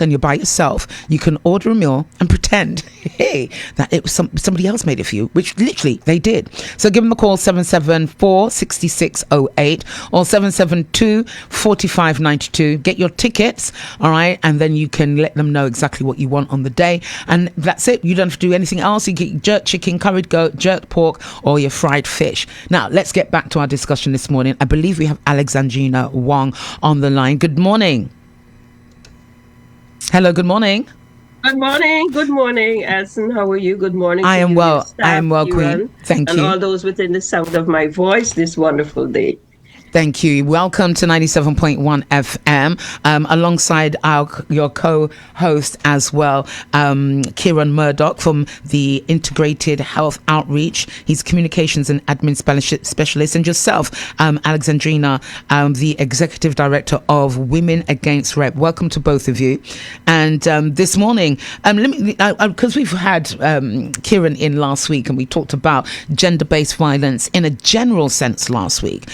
and you're by yourself, you can order a meal and pretend, hey, that it was somebody else made it for you, which literally they did. So give them a call, 774-6608 or 772-4592. Get your tickets, all right, and then you can let them know exactly what you want on the day, and that's it. You don't have to do anything else. You get jerk chicken, curried goat, jerk pork, or your fried fish. Now, let's get back to our discussion this morning. I believe we have Alexandrina Wong on the line. Good morning. Hello, good morning. Good morning, Alison. How are you? Good morning. I am well, Queen. Thank you. And all those within the sound of my voice this wonderful day. Thank you. Welcome to 97.1 FM, alongside your co-host as well, Kieron Murdoch from the Integrated Health Outreach. He's Communications and Admin Specialist, and yourself, Alexandrina, the Executive Director of Women Against Rape. Welcome to both of you. And this morning, because we've had Kieron in last week, and we talked about gender-based violence in a general sense last week.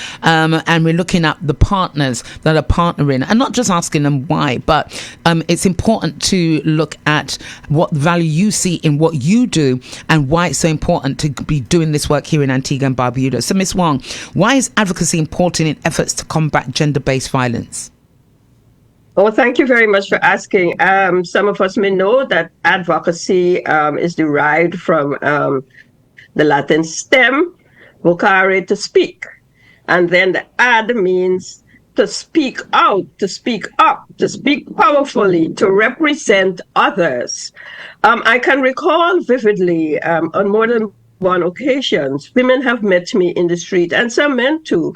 And we're looking at the partners that are partnering and not just asking them why, but it's important to look at what value you see in what you do and why it's so important to be doing this work here in Antigua and Barbuda. So, Ms. Wong, why is advocacy important in efforts to combat gender-based violence? Oh, thank you very much for asking. Some of us may know that advocacy is derived from the Latin stem, vocare, to speak. And then the ad means to speak out, to speak up, to speak powerfully, to represent others. I can recall vividly on more than one occasion, women have met me in the street, and some men too.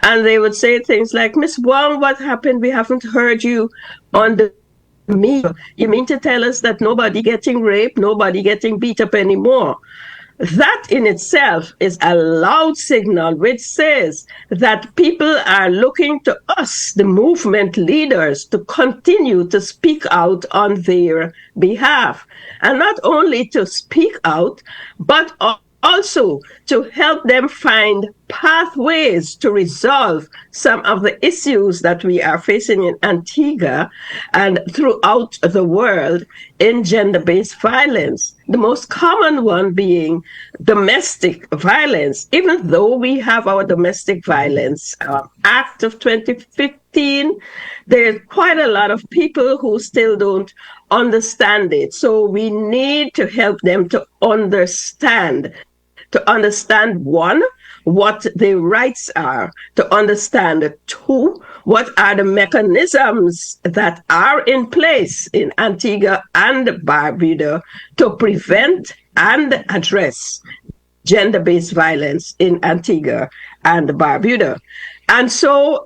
And they would say things like, Miss Wong, what happened? We haven't heard you on the media. You mean to tell us that nobody getting raped, nobody getting beat up anymore? That in itself is a loud signal which says that people are looking to us, the movement leaders, to continue to speak out on their behalf. And not only to speak out, but also to help them find pathways to resolve some of the issues that we are facing in Antigua and throughout the world in gender-based violence. The most common one being domestic violence. Even though we have our Domestic Violence Act of 2015, there's quite a lot of people who still don't understand it. So we need to help them to understand one, what their rights are, to understand two, what are the mechanisms that are in place in Antigua and Barbuda to prevent and address gender-based violence in Antigua and Barbuda. And so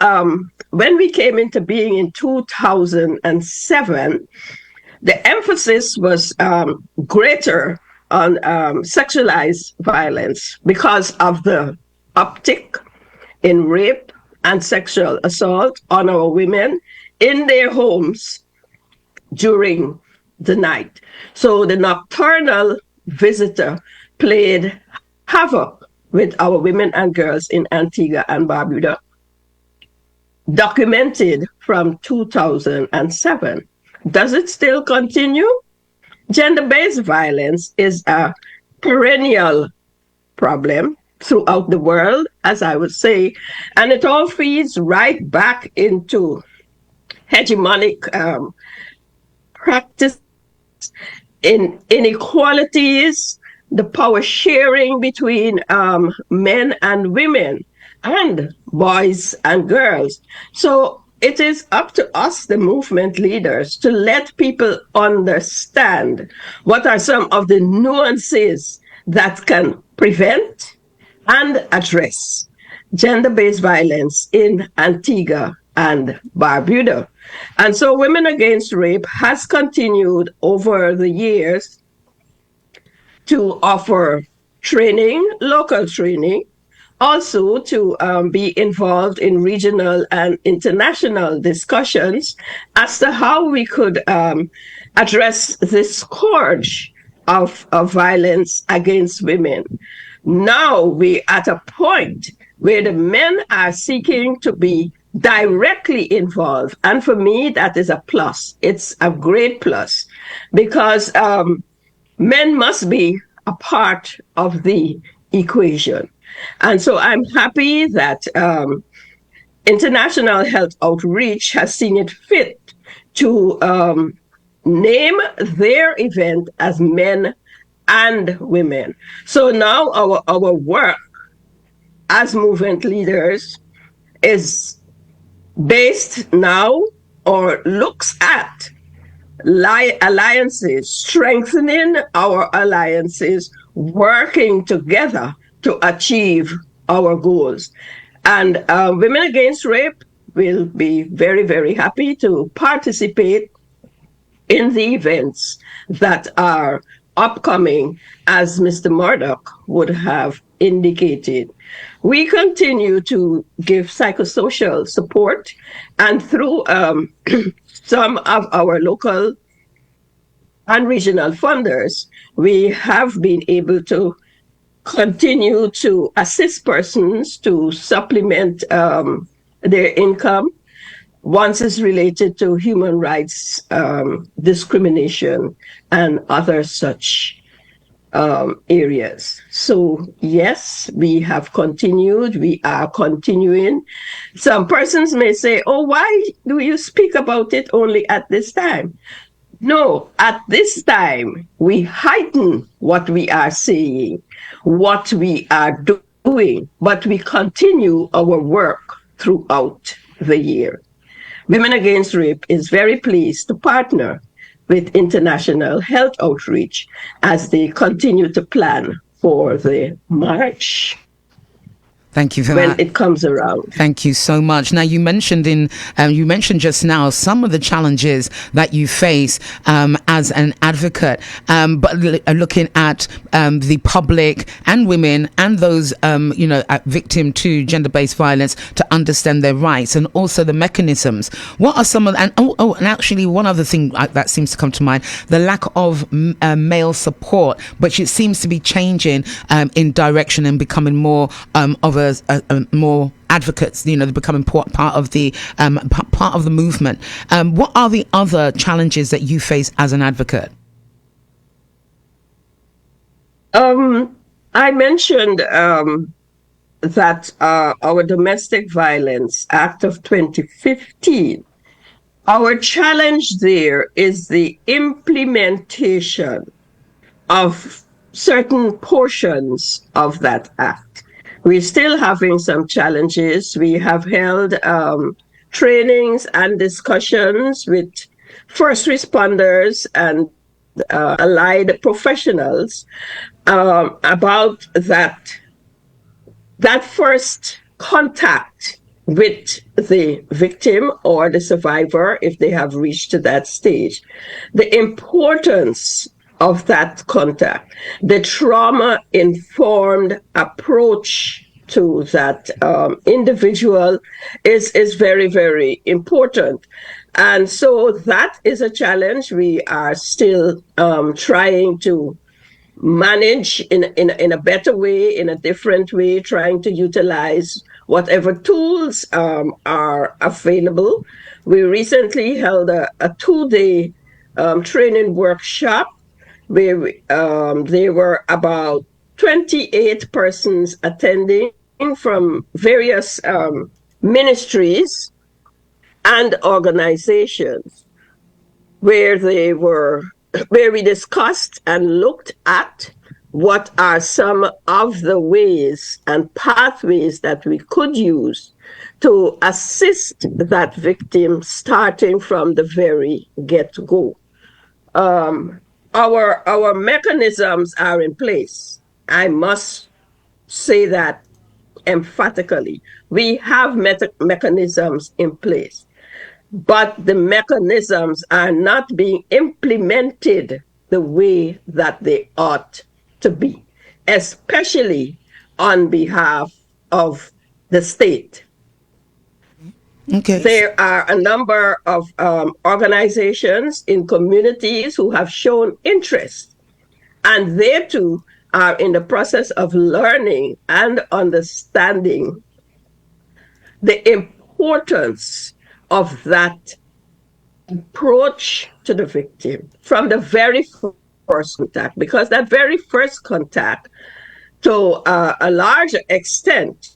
when we came into being in 2007, the emphasis was greater on sexualized violence because of the uptick in rape and sexual assault on our women in their homes during the night. So the nocturnal visitor played havoc with our women and girls in Antigua and Barbuda, documented from 2007. Does it still continue? Gender-based violence is a perennial problem throughout the world, as I would say, and it all feeds right back into hegemonic practice in inequalities, the power sharing between men and women and boys and girls. So it is up to us, the movement leaders, to let people understand what are some of the nuances that can prevent and address gender-based violence in Antigua and Barbuda. And so Women Against Rape has continued over the years to offer training, local training, also to be involved in regional and international discussions as to how we could address this scourge of violence against women. Now we're at a point where the men are seeking to be directly involved. And for me, that is a plus. It's a great plus because men must be a part of the equation. And so I'm happy that International Health Outreach has seen it fit to name their event as Men and Women. So now our work as movement leaders is based now or looks at alliances, strengthening our alliances, working together to achieve our goals. And Women Against Rape will be very, very happy to participate in the events that are upcoming, as Mr. Murdoch would have indicated. We continue to give psychosocial support, and through some of our local and regional funders, we have been able to continue to assist persons to supplement their income once it's related to human rights discrimination and other such areas. So yes, we have continued, we are continuing. Some persons may say, oh, why do you speak about it only at this time? No, at this time, we heighten what we are saying, what we are doing, but we continue our work throughout the year. Women Against Rape is very pleased to partner with International Health Outreach as they continue to plan for the March. Thank you for when that. It comes around. Thank you so much. Now, you mentioned just now some of the challenges that you face as an advocate, but looking at the public and women and those victim to gender-based violence to understand their rights and also the mechanisms. What are some of and actually one other thing that seems to come to mind: the lack of male support, which it seems to be changing in direction and becoming more of a more advocates, they're becoming part of the movement. What are the other challenges that you face as an advocate? I mentioned that our Domestic Violence Act of 2015, our challenge there is the implementation of certain portions of that act. We're still having some challenges. We have held trainings and discussions with first responders and allied professionals about that first contact with the victim or the survivor, if they have reached to that stage. The importance of that contact, the trauma-informed approach to that individual is very, very important. And so that is a challenge we are still trying to manage in a better way, in a different way, trying to utilize whatever tools are available. We recently held a 2-day training workshop where there were about 28 persons attending from various ministries and organizations, where we discussed and looked at what are some of the ways and pathways that we could use to assist that victim starting from the very get-go. Our mechanisms are in place. I must say that emphatically. We have mechanisms in place, but the mechanisms are not being implemented the way that they ought to be, especially on behalf of the state. Okay. There are a number of organizations in communities who have shown interest, and they too are in the process of learning and understanding the importance of that approach to the victim from the very first contact, because that very first contact, to a large extent,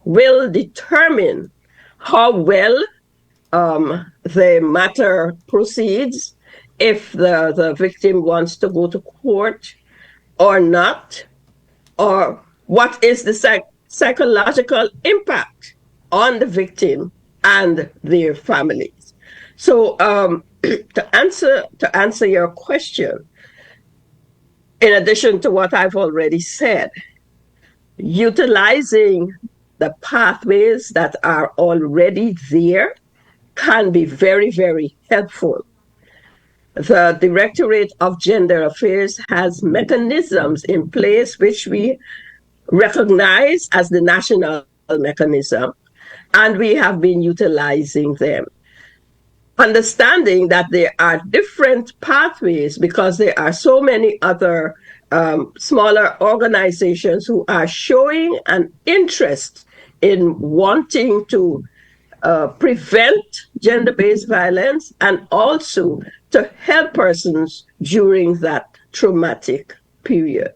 will determine how well the matter proceeds, if the victim wants to go to court or not, or what is the psychological impact on the victim and their families. So to answer your question, in addition to what I've already said, utilizing the pathways that are already there can be very, very helpful. The Directorate of Gender Affairs has mechanisms in place which we recognize as the national mechanism, and we have been utilizing them. Understanding that there are different pathways because there are so many other smaller organizations who are showing an interest in wanting to prevent gender-based violence and also to help persons during that traumatic period.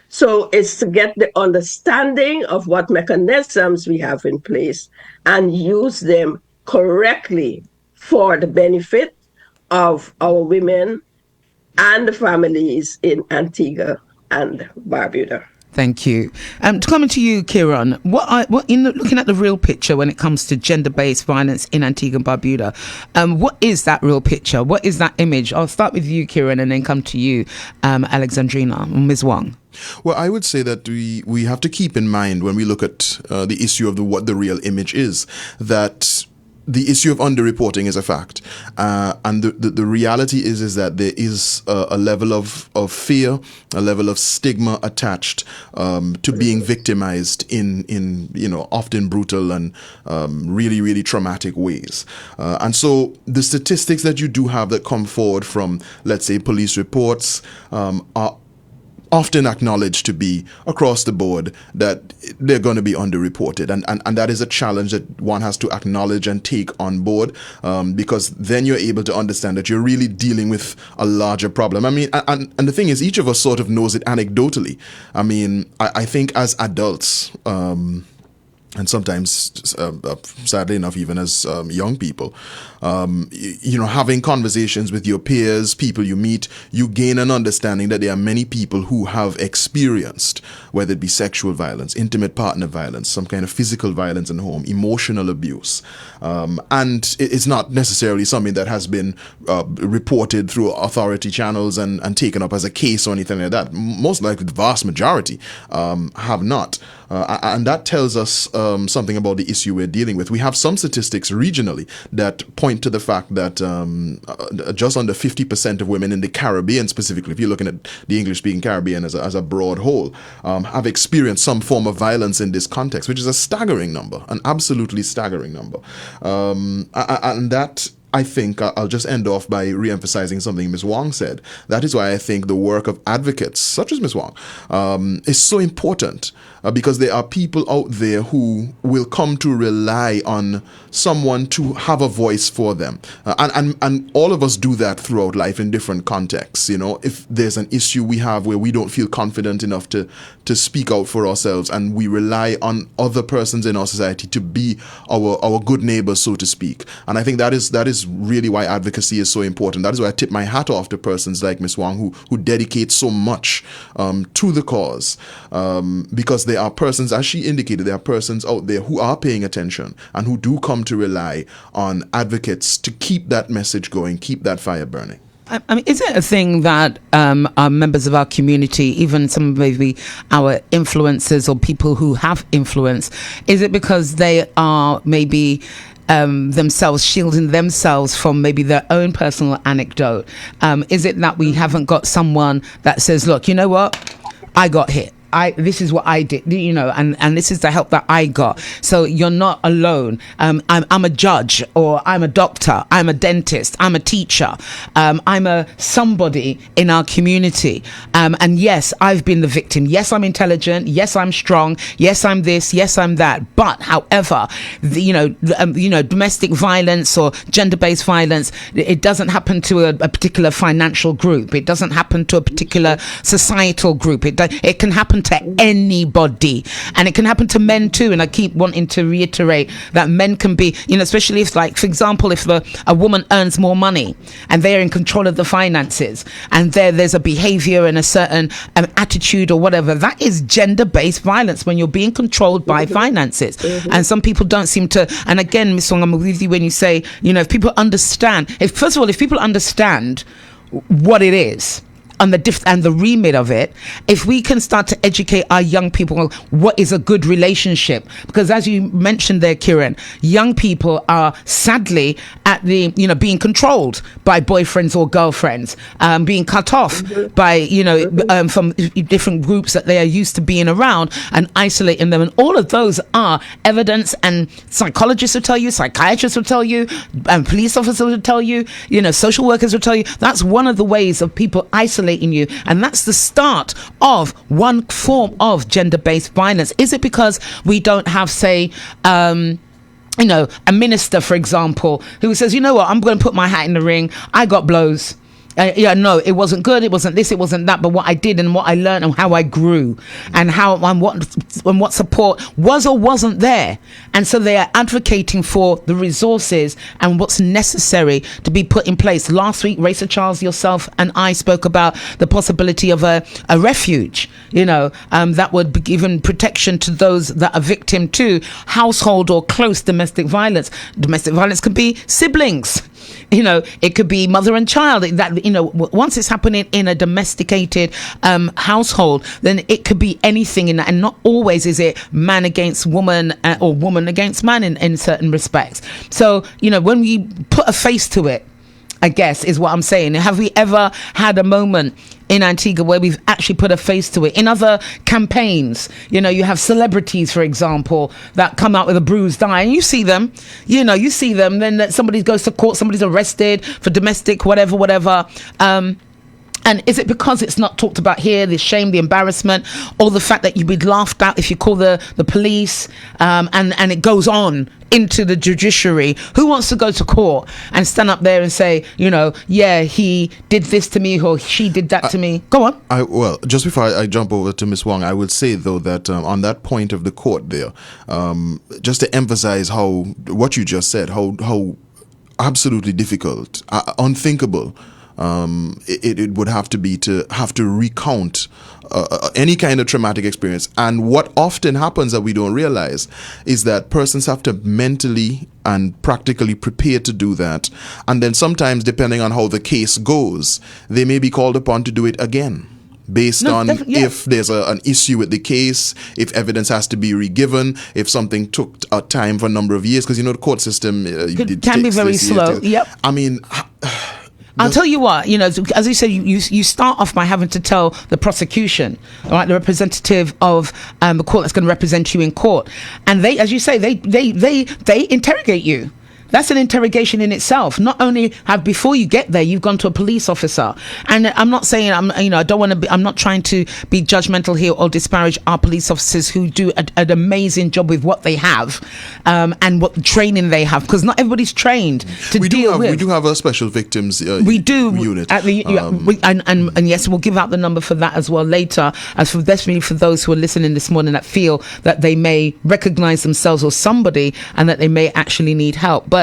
So it's to get the understanding of what mechanisms we have in place and use them correctly for the benefit of our women and the families in Antigua and Barbuda. Thank you. Coming to you, Kieron, what in looking at the real picture when it comes to gender-based violence in Antigua and Barbuda, what is that real picture? What is that image? I'll start with you, Kieron, and then come to you, Alexandrina, Ms. Wong. Well, I would say that we have to keep in mind when we look at the issue of what the real image is, that the issue of underreporting is a fact, and the reality is that there is a level of fear, a level of stigma attached to being victimized in often brutal and really traumatic ways, and so the statistics that you do have that come forward from, let's say, police reports are often acknowledged to be across the board that they're going to be underreported, and that is a challenge that one has to acknowledge and take on board, because then you're able to understand that you're really dealing with a larger problem. I mean, and the thing is, each of us sort of knows it anecdotally. I mean, I think as adults, and sometimes, sadly enough, even as young people, having conversations with your peers, people you meet, you gain an understanding that there are many people who have experienced, whether it be sexual violence, intimate partner violence, some kind of physical violence in the home, emotional abuse. And it's not necessarily something that has been reported through authority channels and taken up as a case or anything like that. Most likely, the vast majority have not. And that tells us something about the issue we're dealing with. We have some statistics regionally that point to the fact that just under 50% of women in the Caribbean, specifically, if you're looking at the English-speaking Caribbean as a broad whole, have experienced some form of violence in this context, which is a staggering number, an absolutely staggering number. And that, I think, I'll just end off by re-emphasizing something Ms. Wong said. That is why I think the work of advocates, such as Ms. Wong, is so important, because there are people out there who will come to rely on someone to have a voice for them. And all of us do that throughout life in different contexts. If there's an issue we have where we don't feel confident enough to speak out for ourselves, and we rely on other persons in our society to be our good neighbors, so to speak. And I think that is really why advocacy is so important. That is why I tip my hat off to persons like Ms. Wong who dedicate so much to the cause, because there are persons, as she indicated, there are persons out there who are paying attention and who do come to rely on advocates to keep that message going, keep that fire burning. I mean, is it a thing that our members of our community, even some maybe our influencers or people who have influence, is it because they are maybe themselves shielding themselves from maybe their own personal anecdote? Is it that we haven't got someone that says, look, you know what, I got hit, this is what I did, and this is the help that I got. So you're not alone. I'm a judge, or I'm a doctor, I'm a dentist, I'm a teacher, I'm a somebody in our community. And yes, I've been the victim. Yes, I'm intelligent. Yes, I'm strong. Yes, I'm this. Yes, I'm that. But however, domestic violence or gender-based violence, it doesn't happen to a particular financial group. It doesn't happen to a particular societal group. It can happen to anybody, and it can happen to men too. And I keep wanting to reiterate that men can be, especially if, like, for example, if a woman earns more money and they're in control of the finances, and there's a behavior and a certain attitude or whatever, that is gender-based violence when you're being controlled by finances. And some people don't seem to. And again, Ms. Wong, I'm with you when you say, if people understand, first of all, if people understand what it is and the remit of it, if we can start to educate our young people what is a good relationship, because as you mentioned there, Kieron, young people are sadly at the being controlled by boyfriends or girlfriends, being cut off by from different groups that they are used to being around, and isolating them. And all of those are evidence, and psychologists will tell you, psychiatrists will tell you, and police officers will tell you, social workers will tell you, that's one of the ways of people isolating you, and that's the start of one form of gender-based violence. Is it because we don't have, say, a minister, for example, who says, I'm going to put my hat in the ring, I got blows, no, it wasn't good, it wasn't this, it wasn't that, but what I did and what I learned and how I grew and what support was or wasn't there. And so they are advocating for the resources and what's necessary to be put in place. Last week, Racer Charles, yourself and I spoke about the possibility of a refuge, that would be given protection to those that are victim to household or close domestic violence. Domestic violence could be siblings. It could be mother and child. That once it's happening in a domesticated household, then it could be anything in that, and not always is it man against woman or woman against man in certain respects. So when we put a face to it, I guess is what I'm saying. Have we ever had a moment in Antigua where we've actually put a face to it? In other campaigns, you have celebrities, for example, that come out with a bruised eye, and you see them, then somebody goes to court, somebody's arrested for domestic, whatever. And is it because it's not talked about here, the shame, the embarrassment, or the fact that you'd be laughed at if you call the police, and it goes on into the judiciary? Who wants to go to court and stand up there and say, he did this to me or she did that to me? Go on. Well, just before I jump over to Ms. Wong, I would say, though, that on that point of the court there, just to emphasize what you just said, how absolutely difficult, unthinkable it would have to be to recount any kind of traumatic experience. And what often happens that we don't realize is that persons have to mentally and practically prepare to do that. And then sometimes, depending on how the case goes, they may be called upon to do it again. Based on if there's an issue with the case, if evidence has to be re-given, if something took time for a number of years, because the court system can be very slow. Yep. I mean, I'll tell you what, as you said, you start off by having to tell the prosecution, right, the representative of the court that's going to represent you in court, and they, as you say, they interrogate you. That's an interrogation in itself. Not only before you get there, you've gone to a police officer. And I'm not saying, I'm not trying to be judgmental here or disparage our police officers who do an amazing job with what they have, and what training they have, because not everybody's trained to deal with. We do have a special victims unit. At the, and yes, we'll give out the number for that as well later, as for definitely for those who are listening this morning that feel that they may recognize themselves or somebody and that they may actually need help. But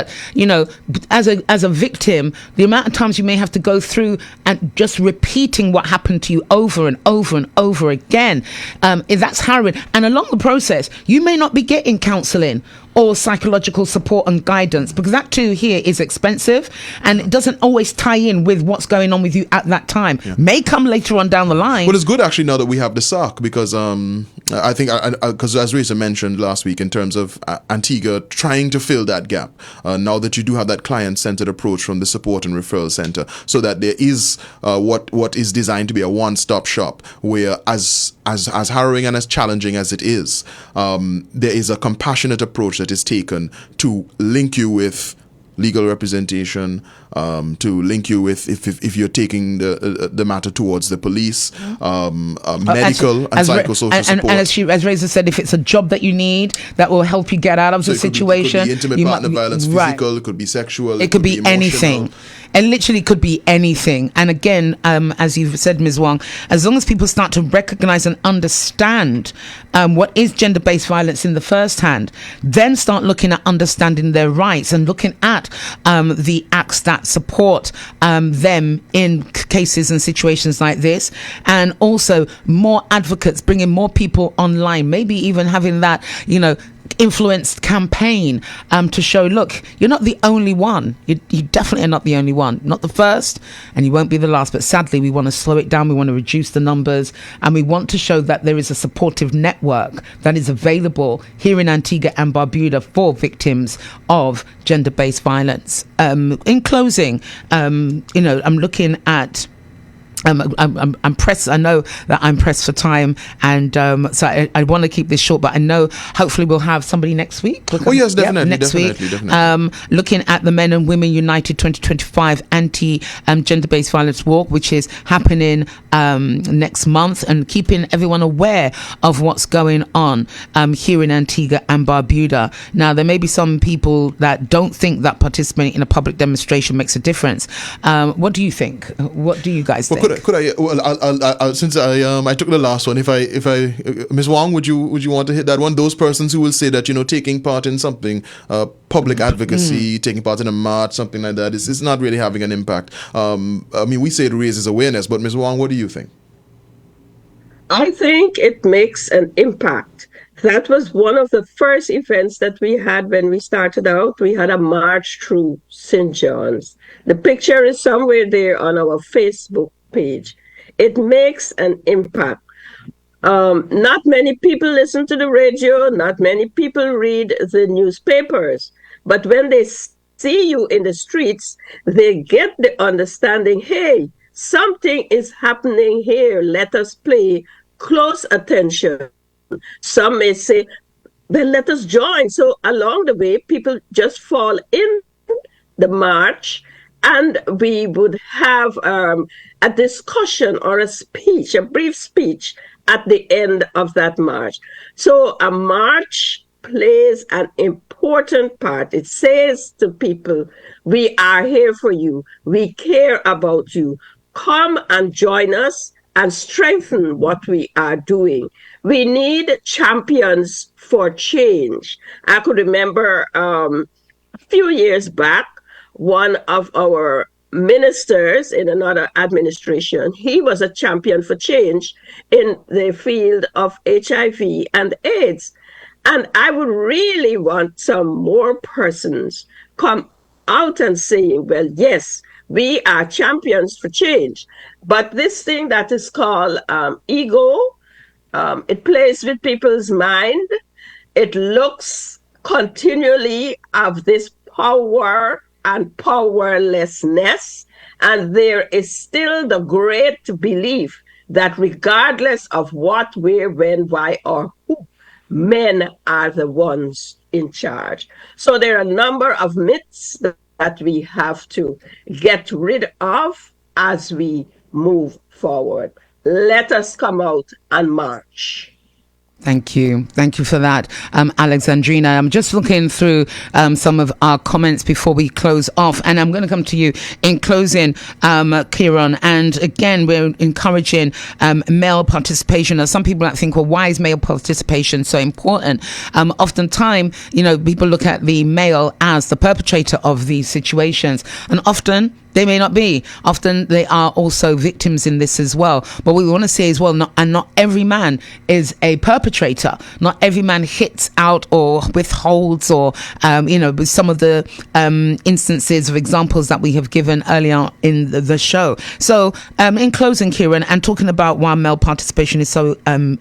as a victim, the amount of times you may have to go through and just repeating what happened to you over and over and over again, that's harrowing. And along the process, you may not be getting counselling or psychological support and guidance, because that too here is expensive and it doesn't always tie in with what's going on with you at that time. May come later on down the line. Well, it's good actually now that we have the SARC, because I think, because as Reza mentioned last week, in terms of Antigua trying to fill that gap, now that you do have that client-centered approach from the support and referral center, so that there is what is designed to be a one-stop shop, where as harrowing and as challenging as it is, there is a compassionate approach that is taken to link you with legal representation, to link you with if you're taking the matter towards the police, medical and psychosocial support. And as Reza said, if it's a job that you need that will help you get out of the situation, it could be intimate partner violence, physical, it could be sexual, it could be anything. It literally could be anything. And again, as you've said, Ms. Wong, as long as people start to recognize and understand what is gender-based violence in the first hand, then start looking at understanding their rights and looking at the acts that support them in cases and situations like this. And also more advocates, bringing more people online, maybe even having that, influenced campaign to show, look, you're not the only one. You definitely are not the only one. Not the first, and you won't be the last. But sadly, we want to slow it down. We want to reduce the numbers, and we want to show that there is a supportive network that is available here in Antigua and Barbuda for victims of gender-based violence. In closing, I'm looking at. I'm pressed. I know that I'm pressed for time, and so I want to keep this short. But I know hopefully we'll have somebody next week. Yes, definitely. Next week. Definitely. Looking at the Men and Women United 2025 anti-gender-based violence walk, which is happening next month, and keeping everyone aware of what's going on here in Antigua and Barbuda. Now, there may be some people that don't think that participating in a public demonstration makes a difference. What do you think? What do you guys think? Could I? Well, I'll since I took the last one. If I, Ms. Wong, would you want to hit that one? Those persons who will say that taking part in something, public advocacy, taking part in a march, something like that, is not really having an impact. We say it raises awareness, but Ms. Wong, what do you think? I think it makes an impact. That was one of the first events that we had when we started out. We had a march through St. John's. The picture is somewhere there on our Facebook page. It makes an impact. Not many people listen to the radio, not many people read the newspapers, but when they see you in the streets, they get the understanding, hey, something is happening here, let us pay close attention. Some may say, then let us join. So along the way, people just fall in the march, and we would have a discussion or a speech, a brief speech at the end of that march. So a march plays an important part. It says to people, we are here for you. We care about you. Come and join us and strengthen what we are doing. We need champions for change. I could remember a few years back, one of our ministers in another administration, he was a champion for change in the field of HIV and AIDS. And I would really want some more persons come out and saying, well, yes, we are champions for change. But this thing that is called ego, it plays with people's mind. It looks continually of this power and powerlessness. And there is still the great belief that regardless of what, where, when, why, or who, men are the ones in charge. So there are a number of myths that we have to get rid of as we move forward. Let us come out and march. Thank you for that, Alexandrina. I'm just looking through some of our comments before we close off, and I'm going to come to you in closing, Kieron. And again, we're encouraging male participation. There's some people that think, well, why is male participation so important? Oftentimes, people look at the male as the perpetrator of these situations, and often They may not be. Often they are also victims in this as well. But what we want to say as well, not every man is a perpetrator. Not every man hits out or withholds or, some of the instances of examples that we have given earlier in the show. So in closing, Kieron, and talking about why male participation is so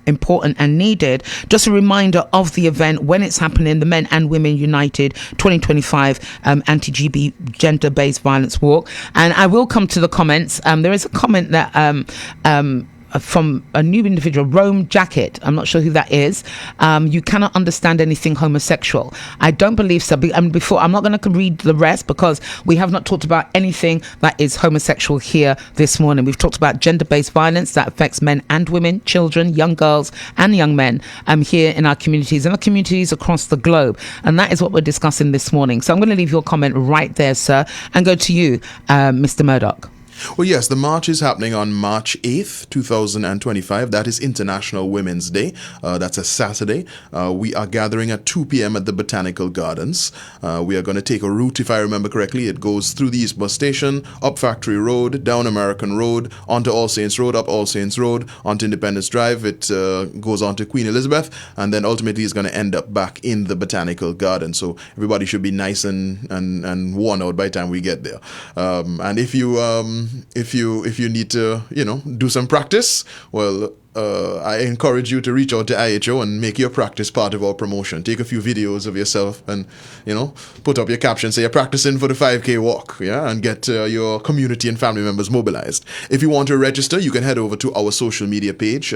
important and needed, just a reminder of the event, when it's happening, the Men and Women United 2025 Anti-GB Gender-Based Violence Walk. And I will come to the comments. There is a comment that from a new individual, Rome Jacket. I'm not sure who that is. You cannot understand anything homosexual. I don't believe so. I'm not going to read the rest because we have not talked about anything that is homosexual here this morning. We've talked about gender-based violence that affects men and women, children, young girls and young men here in our communities and the communities across the globe. And that is what we're discussing this morning. So I'm going to leave your comment right there, sir, and go to you, Mr. Murdoch. Well, yes, the march is happening on March 8th, 2025. That is International Women's Day. That's a Saturday. We are gathering at 2 p.m. at the Botanical Gardens. We are going to take a route, if I remember correctly. It goes through the East Bus Station, up Factory Road, down American Road, onto All Saints Road, up All Saints Road, onto Independence Drive. It goes on to Queen Elizabeth, and then ultimately is going to end up back in the Botanical Garden. So everybody should be nice and worn out by the time we get there. And if you need to, do some practice, well, I encourage you to reach out to IHO and make your practice part of our promotion. Take a few videos of yourself and, put up your caption, say you're practicing for the 5K walk, and get your community and family members mobilized. If you want to register, you can head over to our social media page,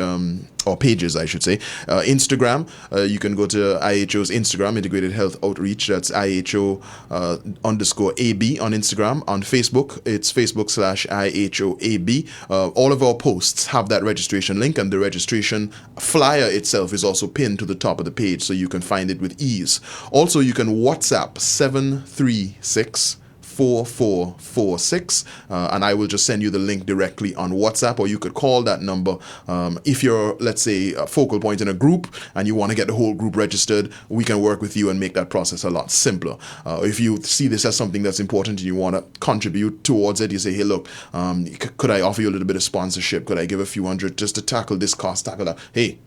or pages, I should say. Instagram, you can go to IHO's Instagram, Integrated Health Outreach. That's IHO _AB on Instagram. On Facebook, it's Facebook/IHO-AB. All of our posts have that registration link, and the registration flyer itself is also pinned to the top of the page, so you can find it with ease. Also, you can WhatsApp 736-4446, and I will just send you the link directly on WhatsApp, or you could call that number. If you're, let's say, a focal point in a group and you want to get the whole group registered, we can work with you and make that process a lot simpler. If you see this as something that's important and you want to contribute towards it, you say, hey, look, could I offer you a little bit of sponsorship? Could I give a few hundred just to tackle this cost, tackle that? Hey,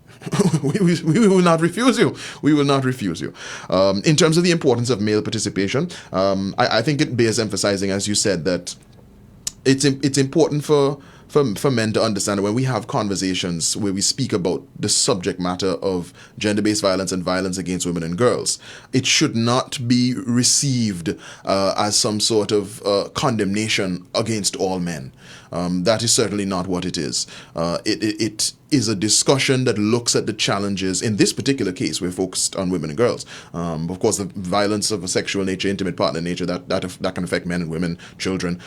we will not refuse you. We will not refuse you. In terms of the importance of male participation, I think it bears emphasizing, as you said, that it's important for men to understand that when we have conversations where we speak about the subject matter of gender-based violence and violence against women and girls, it should not be received as some sort of condemnation against all men. That is certainly not what it is. It is a discussion that looks at the challenges. In this particular case, we're focused on women and girls. Of course, the violence of a sexual nature, intimate partner nature, that can affect men and women, children,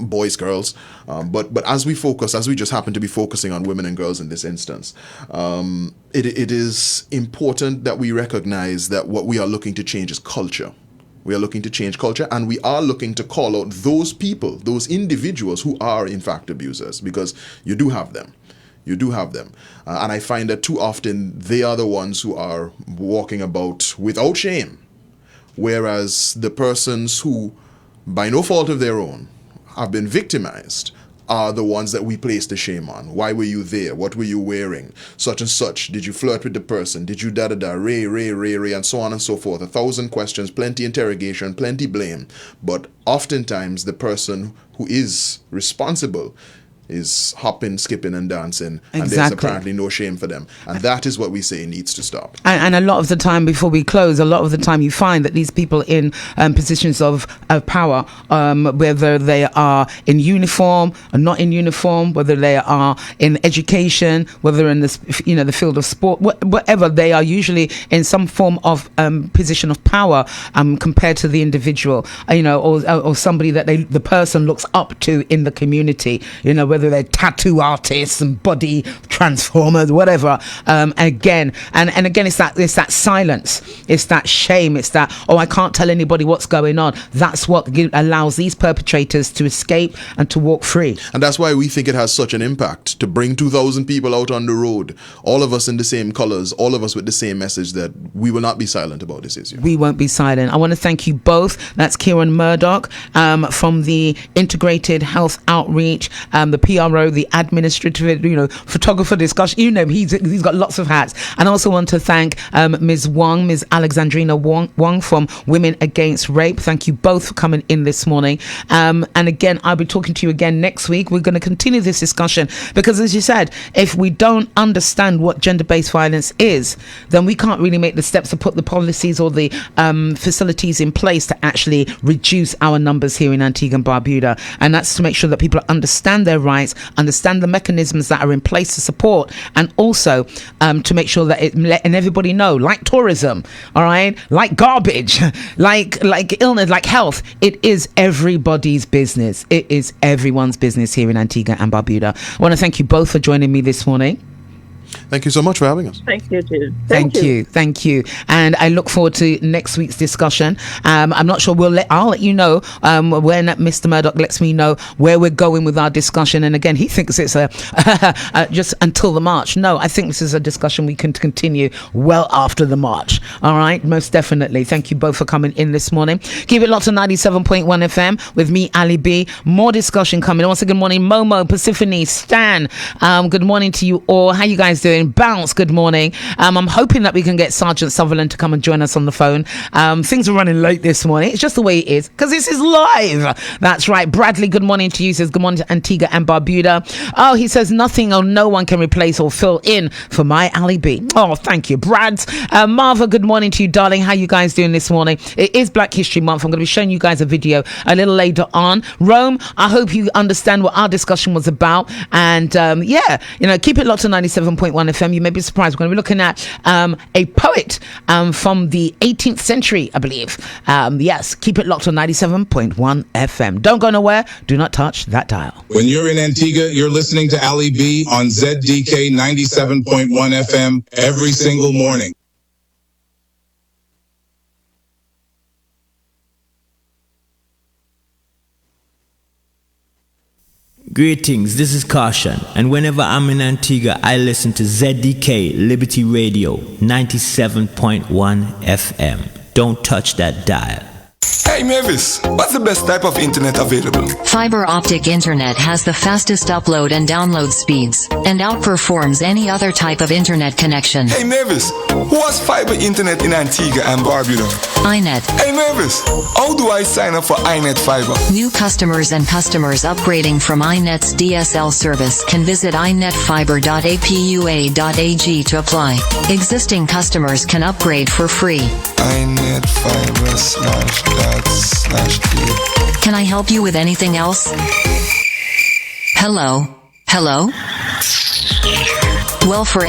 boys, girls. But as we just happen to be focusing on women and girls in this instance, it is important that we recognize that what we are looking to change is culture. We are looking to change culture, and we are looking to call out those people, those individuals who are in fact abusers, because you do have them. You do have them. And I find that too often they are the ones who are walking about without shame, whereas the persons who, by no fault of their own, have been victimized are the ones that we place the shame on. Why were you there? What were you wearing? Such and such. Did you flirt with the person? Did you da-da-da, ray, and so on and so forth. 1,000 questions, plenty interrogation, plenty blame. But oftentimes the person who is responsible is hopping, skipping, and dancing, and there's apparently no shame for them. And that is what we say needs to stop. And a lot of the time, before we close, a lot of the time you find that these people in positions of power, whether they are in uniform or not in uniform, whether they are in education, whether in the field of sport, whatever, they are usually in some form of position of power compared to the individual, or somebody that the person looks up to in the community, whether they're tattoo artists and body transformers, whatever. Again, and again, it's that silence, it's that shame, it's that, oh, I can't tell anybody what's going on. That's what allows these perpetrators to escape and to walk free. And that's why we think it has such an impact to bring 2,000 people out on the road, all of us in the same colors, all of us with the same message that we will not be silent about this issue. We won't be silent. I want to thank you both. That's Kieron Murdoch from the Integrated Health Outreach, the PRO, the administrative, photographer, discussion. He's got lots of hats. And I also want to thank Ms. Wong, Ms. Alexandrina Wong from Women Against Rape. Thank you both for coming in this morning. And again, I'll be talking to you again next week. We're going to continue this discussion because, as you said, if we don't understand what gender-based violence is, then we can't really make the steps to put the policies or the facilities in place to actually reduce our numbers here in Antigua and Barbuda. And that's to make sure that people understand their rights, understand the mechanisms that are in place to support, and also to make sure that and everybody know, like tourism, all right, like garbage, like illness, like health, it is everybody's business. It is everyone's business here in Antigua and Barbuda. I want to thank you both for joining me this morning. Thank you so much for having us. Thank you, too. Thank you. And I look forward to next week's discussion. I'm not sure I'll let you know when Mr. Murdoch lets me know where we're going with our discussion. And again, he thinks it's just until the March. No, I think this is a discussion we can continue well after the March. All right, most definitely. Thank you both for coming in this morning. Keep it locked on 97.1 FM with me, Ali B. More discussion coming. Also, good morning, Momo, Persephone, Stan. Good morning to you all. How you guys doing? Bounce, good morning. I'm hoping that we can get Sergeant Sutherland to come and join us on the phone. Things are running late this morning. It's just the way it is because this is live. That's right. Bradley, good morning to you. Says good morning to Antigua and Barbuda. Oh, he says nothing or no one can replace or fill in for my Ali B. Oh, thank you, Brad. Marva, good morning to you, darling. How you guys doing this morning? It is Black History Month. I'm going to be showing you guys a video a little later on. Rome, I hope you understand what our discussion was about. And keep it locked to 97.1 FM. You may be surprised. We're going to be looking at a poet from the 18th century, I believe. Yes, keep it locked on 97.1 FM. Don't go nowhere. Do not touch that dial. When you're in Antigua, you're listening to Ali B on ZDK 97.1 FM every single morning. Greetings, this is Caution, and whenever I'm in Antigua, I listen to ZDK Liberty Radio 97.1 FM. Don't touch that dial. Hey Mavis, what's the best type of internet available? Fiber optic internet has the fastest upload and download speeds, and outperforms any other type of internet connection. Hey Mavis, who has fiber internet in Antigua and Barbuda? iNet. Hey Mavis, how do I sign up for iNet Fiber? New customers and customers upgrading from iNet's DSL service can visit inetfiber.apua.ag to apply. Existing customers can upgrade for free. iNet Fiber /that/. Can I help you with anything else? Hello? Well, for